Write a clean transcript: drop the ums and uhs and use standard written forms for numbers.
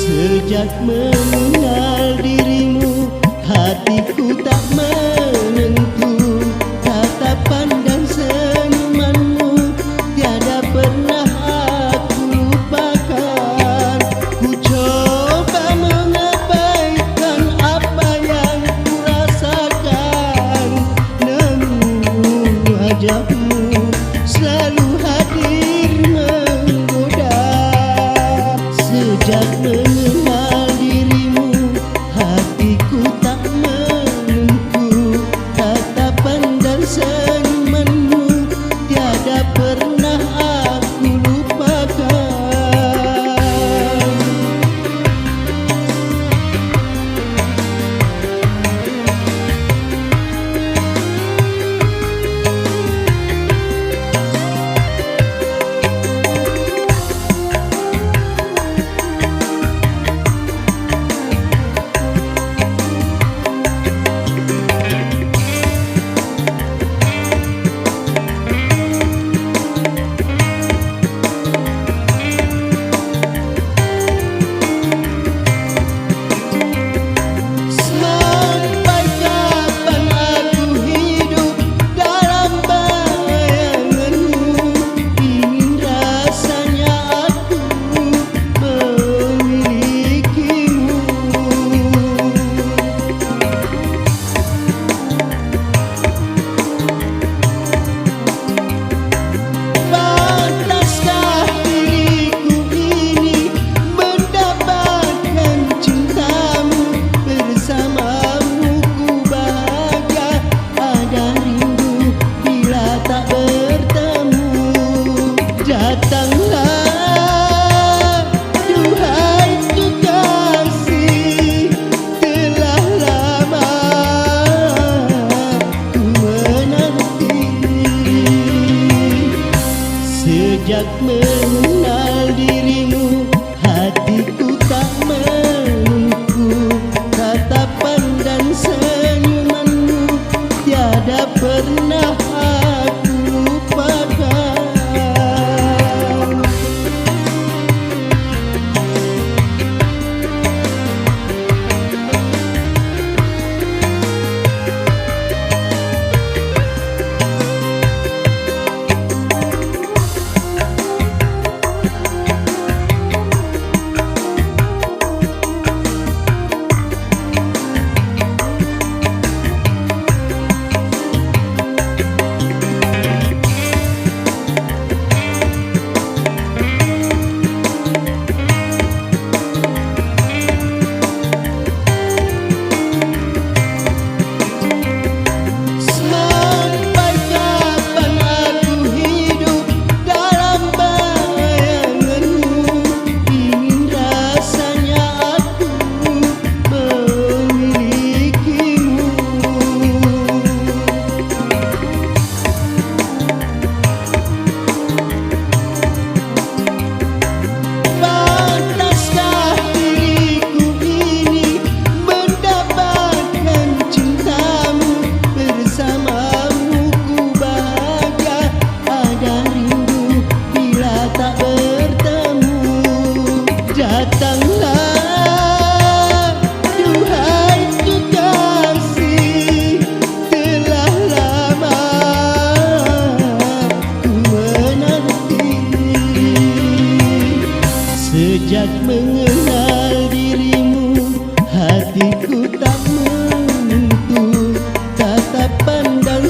Sejak mengenal dirimu, hatiku tak menentu. Tatapan dan senyumanmu tiada pernah aku lupakan. Ku coba mengabaikan apa yang ku rasakan, namun wajahmu selalu hadir menggoda. Sejak mengenal dirimu, hatiku tak menentu. Tatapan dan senyumanmu tiada pernah aku lupakan. Sejak mengenal dirimu, hatiku tak menentu. Tatapan dan senyumanmu tiada pernah aku lupakan. Sejak mengenal dirimu, hatiku tak menentu. Tatapan dan